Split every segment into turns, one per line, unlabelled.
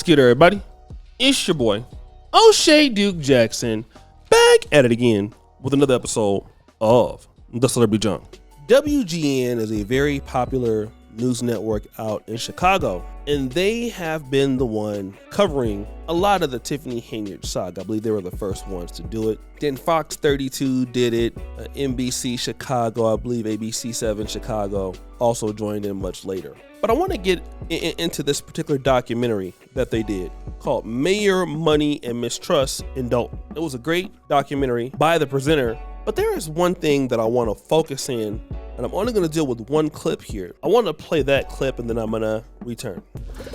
What's good, everybody? It's your boy, O'Shea Duke Jackson, back at it again with another episode of The Celebrity Junk. WGN is a very popular news network out in Chicago, and they have been the one covering a lot of the Tiffany Henyard saga. I believe they were the first ones to do it. Then Fox 32 did it, NBC Chicago, I believe ABC 7 Chicago also joined in much later. But I want to get into this particular documentary that they did called Mayor, Money, and Mistrust in Dolton. It was a great documentary by the presenter, but there is one thing that I want to focus in, and I'm only going to deal with one clip here. I want to play that clip and then I'm going to return.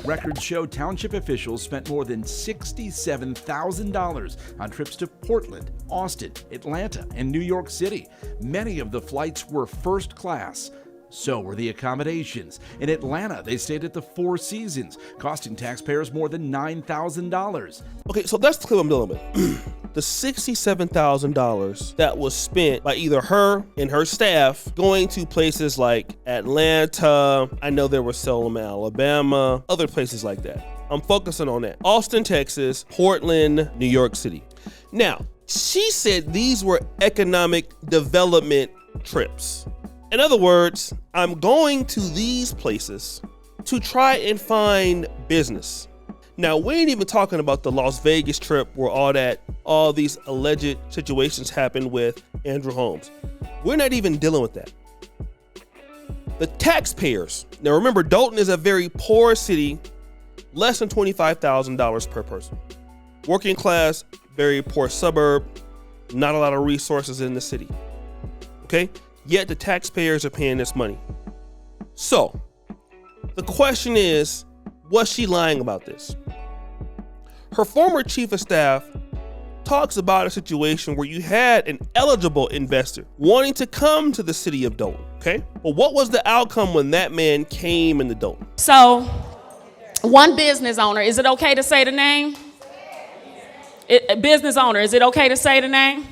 Records show township officials spent more than $67,000 on trips to Portland, Austin, Atlanta, and New York City. Many of the flights were first class. So were the accommodations. In Atlanta, they stayed at the Four Seasons, costing taxpayers more than $9,000.
Okay, so that's the clip I'm dealing with. The $67,000 that was spent by either her and her staff going to places like Atlanta, I know there was Selma, Alabama, other places like that. I'm focusing on that. Austin, Texas, Portland, New York City. Now, she said these were economic development trips. In other words, I'm going to these places to try and find business. Now, we ain't even talking about the Las Vegas trip where all these alleged situations happened with Andrew Holmes. We're not even dealing with that. The taxpayers. Now, remember, Dolton is a very poor city, less than $25,000 per person. Working class, very poor suburb, not a lot of resources in the city. Okay? Yet the taxpayers are paying this money. So, the question is, was she lying about this? Her former chief of staff talks about a situation where you had an eligible investor wanting to come to the city of Dolton, okay? But what was the outcome when that man came into Dolton?
So, one business owner, is it okay to say the name? Business owner, is it okay to say the name?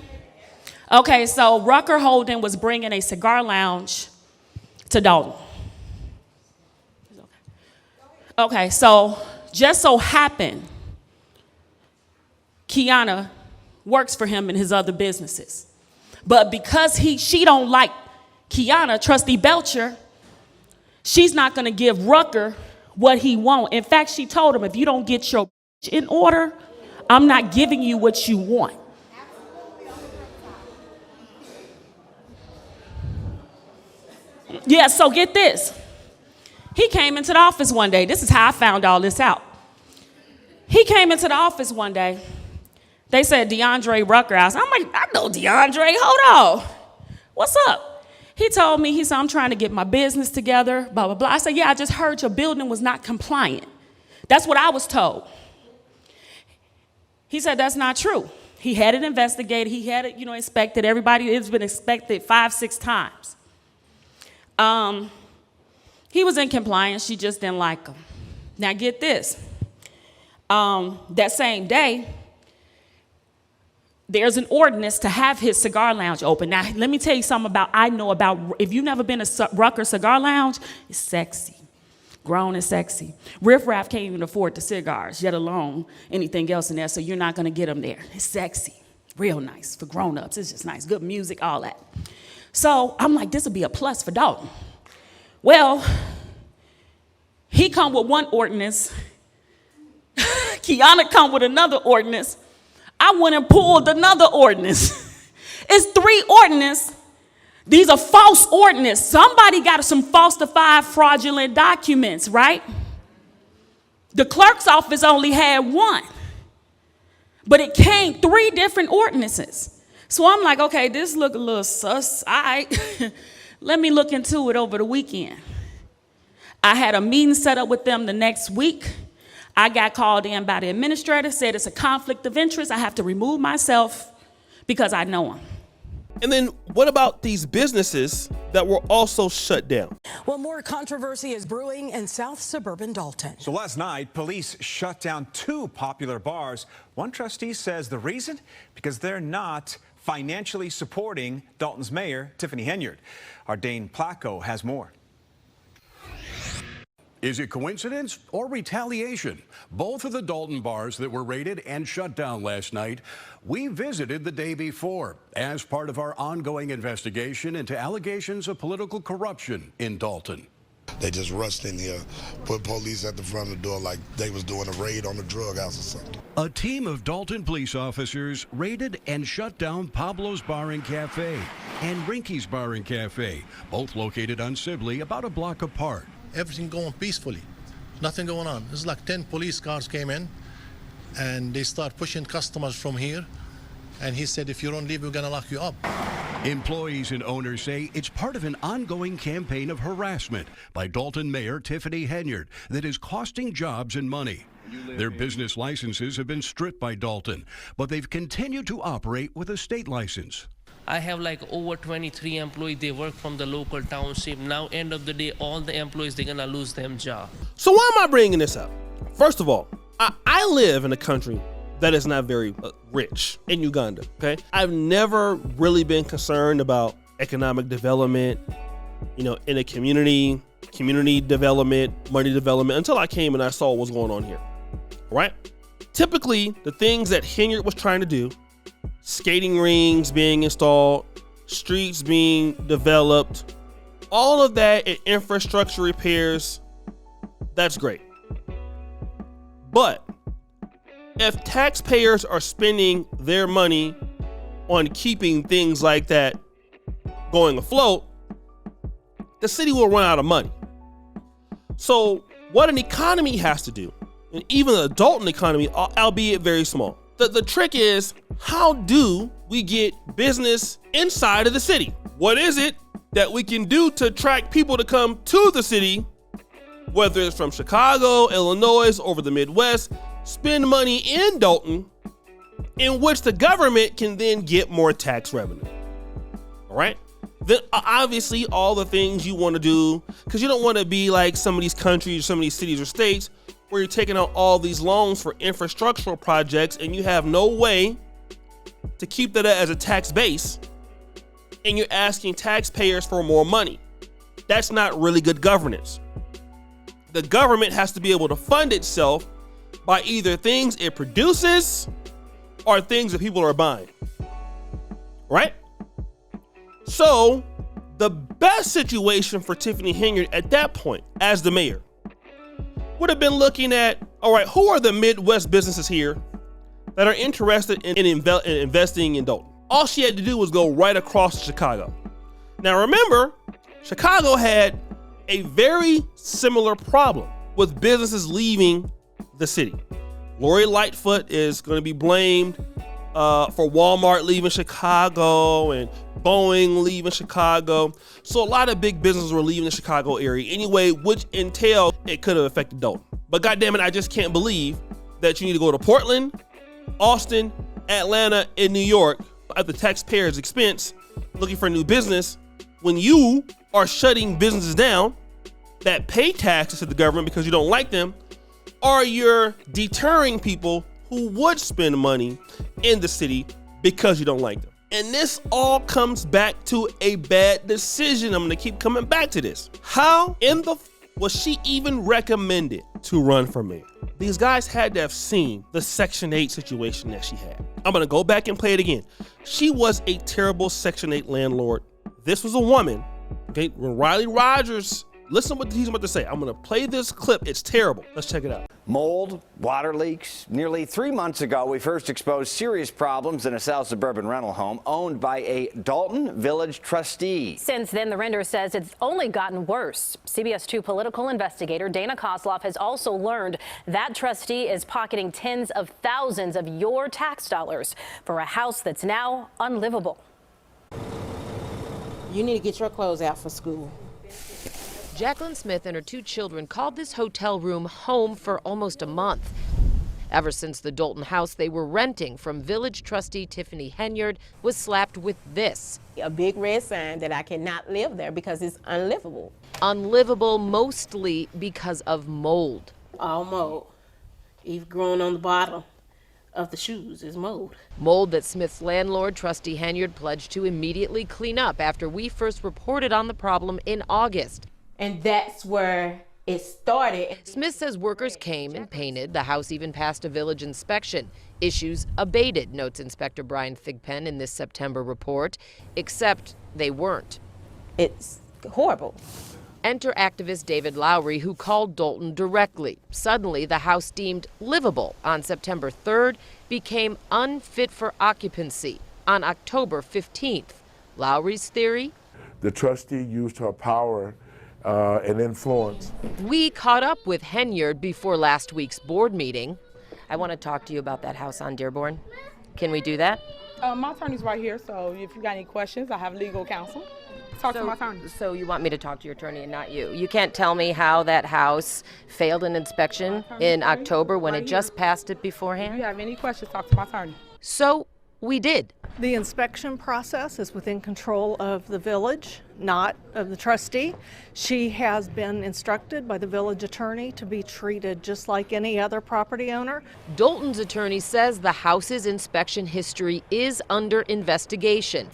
Okay, so Rucker Holden was bringing a cigar lounge to Dolton. Okay, so just so happened, Kiana works for him in his other businesses. But because she don't like Kiana, Trustee Belcher, she's not gonna give Rucker what he want. In fact, she told him, if you don't get your in order, I'm not giving you what you want. Yeah, so get this. He came into the office one day. This is how I found all this out. He came into the office one day. They said DeAndre Rucker. I'm like, I know DeAndre. Hold on. What's up? He told me, he said, I'm trying to get my business together, blah, blah, blah. I said, yeah, I just heard your building was not compliant. That's what I was told. He said, that's not true. He had it investigated. He had it, inspected. Everybody, it's been inspected 5-6 times. He was in compliance. She just didn't like him. Now get this. That same day, there's an ordinance to have his cigar lounge open. Now, let me tell you something if you've never been to Rucker Cigar Lounge, it's sexy. Grown and sexy. Riff Raff can't even afford the cigars, yet alone anything else in there, so you're not going to get them there. It's sexy. Real nice for grown-ups. It's just nice. Good music, all that. So I'm like, this would be a plus for Dolton. Well, he come with one ordinance. Kiana come with another ordinance. I went and pulled another ordinance. It's 3 ordinances. These are false ordinances. Somebody got some falsified fraudulent documents, right? The clerk's office only had 1. But it came 3 different ordinances. So I'm like, okay, this look a little sus. All right, let me look into it over the weekend. I had a meeting set up with them the next week. I got called in by the administrator, said it's a conflict of interest. I have to remove myself because I know him.
And then what about these businesses that were also shut down?
Well, more controversy is brewing in South suburban Dolton.
So last night, police shut down 2 popular bars. One trustee says the reason? Because they're not financially supporting Dolton's mayor, Tiffany Henyard. Our Dane Placco has more.
Is it coincidence or retaliation? Both of the Dolton bars that were raided and shut down last night, we visited the day before as part of our ongoing investigation into allegations of political corruption in Dolton.
They just rushed in here, put police at the front of the door like they was doing a raid on the drug house or something.
A team of Dolton police officers raided and shut down Pablo's Bar and Cafe and Rinky's Bar and Cafe, both located on Sibley, about a block apart.
Everything going peacefully, nothing going on. It's like 10 police cars came in and they start pushing customers from here. And he said, if you don't leave, we're gonna lock you up.
Employees and owners say it's part of an ongoing campaign of harassment by Dolton Mayor Tiffany Henyard that is costing jobs and money. Their business licenses have been stripped by Dolton, but they've continued to operate with a state license.
I have like over 23 employees. They work from the local township. Now, end of the day, all the employees, they're gonna lose their job.
So why am I bringing this up? First of all, I live in a country that is not very rich, in Uganda, okay? I've never really been concerned about economic development, in a community development, money development, until I came and I saw what was going on here, right? Typically, the things that Henyard was trying to do, skating rings being installed, streets being developed, all of that and infrastructure repairs, that's great. But if taxpayers are spending their money on keeping things like that going afloat, the city will run out of money. So what an economy has to do, and even the Dolton economy, albeit very small, the trick is, how do we get business inside of the city? What is it that we can do to attract people to come to the city, whether it's from Chicago, Illinois, over the Midwest, spend money in Dolton, in which the government can then get more tax revenue. All right? Then obviously all the things you want to do, because you don't want to be like some of these countries, some of these cities or states where you're taking out all these loans for infrastructural projects and you have no way to keep that as a tax base, and you're asking taxpayers for more money. That's not really good governance. The government has to be able to fund itself by either things it produces or things that people are buying, right? So the best situation for Tiffany Henyard at that point, as the mayor, would have been looking at, all right, who are the Midwest businesses here that are interested in investing in Dolton? All she had to do was go right across Chicago. Now remember, Chicago had a very similar problem with businesses leaving the city. Lori Lightfoot is going to be blamed for Walmart leaving Chicago and Boeing leaving Chicago. So a lot of big businesses were leaving the Chicago area anyway, which entailed it could have affected Dolton. But goddamn it, I just can't believe that you need to go to Portland, Austin, Atlanta, and New York at the taxpayer's expense looking for a new business when you are shutting businesses down that pay taxes to the government because you don't like them, or you're deterring people who would spend money in the city because you don't like them. And this all comes back to a bad decision. I'm gonna keep coming back to this. How in the was she even recommended to run for mayor? These guys had to have seen the Section 8 situation that she had. I'm gonna go back and play it again. She was a terrible Section 8 landlord. This was a woman, okay? When Riley Rogers, listen what he's about to say. I'm gonna play this clip. It's terrible. Let's check it out.
Mold, water leaks. Nearly 3 months ago, we first exposed serious problems in a South suburban rental home owned by a Dolton Village trustee.
Since then, the renter says it's only gotten worse. CBS 2 political investigator Dana Kozloff has also learned that trustee is pocketing tens of thousands of your tax dollars for a house that's now unlivable.
You need to get your clothes out for school.
Jacqueline Smith and her 2 children called this hotel room home for almost a month. Ever since the Dolton house they were renting from village trustee Tiffany Henyard was slapped with this.
A big red sign that I cannot live there because it's unlivable.
Unlivable mostly because of mold.
All mold. Even growing on the bottom of the shoes is mold.
Mold that Smith's landlord, trustee Henyard, pledged to immediately clean up after we first reported on the problem in August.
And that's where it started.
Smith says workers came and painted. The house even passed a village inspection. Issues abated, notes Inspector Brian Thigpen in this September report, except they weren't.
It's horrible.
Enter activist David Lowry, who called Dolton directly. Suddenly, the house deemed livable on September 3rd became unfit for occupancy on October 15th. Lowry's theory?
The trustee used her power and influence.
We caught up with Henyard before last week's board meeting.
I want to talk to you about that house on Dearborn. Can we do that?
My attorney's right here, so if you got any questions, I have legal counsel. Talk to my attorney.
So you want me to talk to your attorney and not you? You can't tell me how that house failed an inspection in October when it just passed it beforehand?
If you have any questions, talk to my attorney.
So we did.
The inspection process is within control of the village, not of the trustee. She has been instructed by the village attorney to be treated just like any other property owner.
Dolton's attorney says the house's inspection history is under investigation.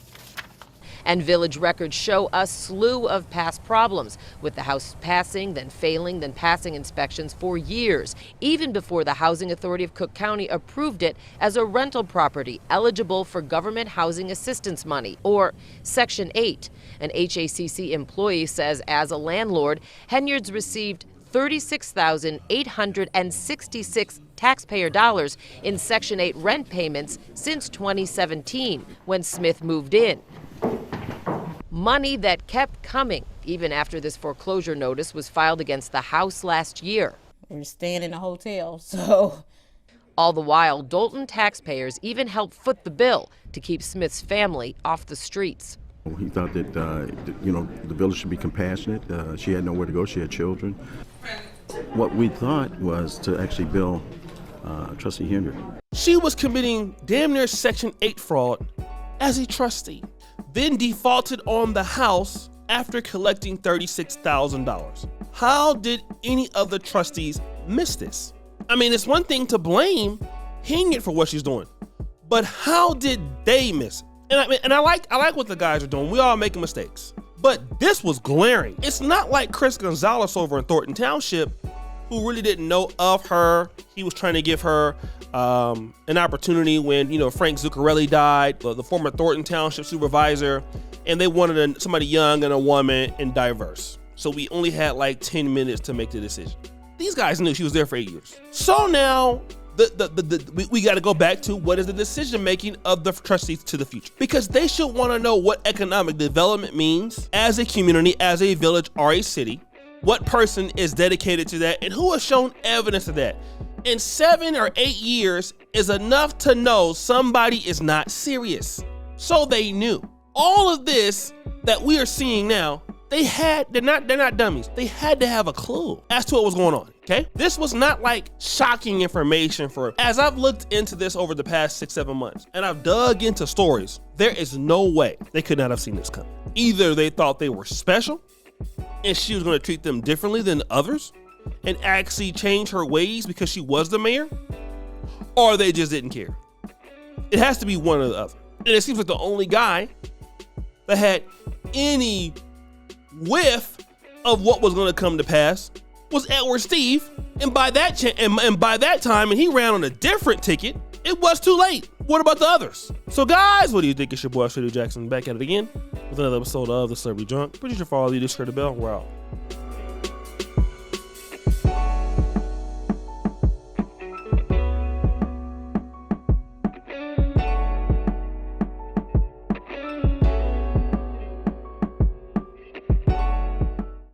And village records show a slew of past problems, with the house passing, then failing, then passing inspections for years, even before the Housing Authority of Cook County approved it as a rental property eligible for government housing assistance money, or Section 8. An HACC employee says as a landlord, Henyard's received $36,866 taxpayer dollars in Section 8 rent payments since 2017, when Smith moved in. Money that kept coming even after this foreclosure notice was filed against the house last year.
We're staying in a hotel, so.
All the while, Dolton taxpayers even helped foot the bill to keep Smith's family off the streets.
He thought that, the village should be compassionate. She had nowhere to go. She had children. What we thought was to actually bill Trustee Henyard.
She was committing damn near Section 8 fraud as a trustee, then defaulted on the house after collecting $36,000. How did any of the trustees miss this? I mean, it's one thing to blame Henyard for what she's doing, but how did they miss it? And I like what the guys are doing. We all making mistakes, but this was glaring. It's not like Chris Gonzalez over in Thornton Township, who really didn't know of her. He was trying to give her an opportunity when, Frank Zuccarelli died, the former Thornton Township supervisor, and they wanted somebody young and a woman and diverse. So we only had like 10 minutes to make the decision. These guys knew she was there for 8 years. So now we got to go back to what is the decision making of the trustees to the future, because they should want to know what economic development means as a community, as a village or a city. What person is dedicated to that and who has shown evidence of that? And 7 or 8 years is enough to know somebody is not serious. So they knew. All of this that we are seeing now, they're not dummies. They had to have a clue as to what was going on, okay? This was not like shocking information as I've looked into this over the past 6-7 months, and I've dug into stories, there is no way they could not have seen this coming. Either they thought they were special, and she was going to treat them differently than others and actually change her ways because she was the mayor, or they just didn't care. It has to be one or the other. And it seems like the only guy that had any whiff of what was going to come to pass was Edward Steve, and by that time, and he ran on a different ticket, it was too late. What about the others? So guys, what do you think? It's your boy, Shady Jackson, back at it again with another episode of The Celebrity Drunk. Producer for all you, just heard the bell. We're out.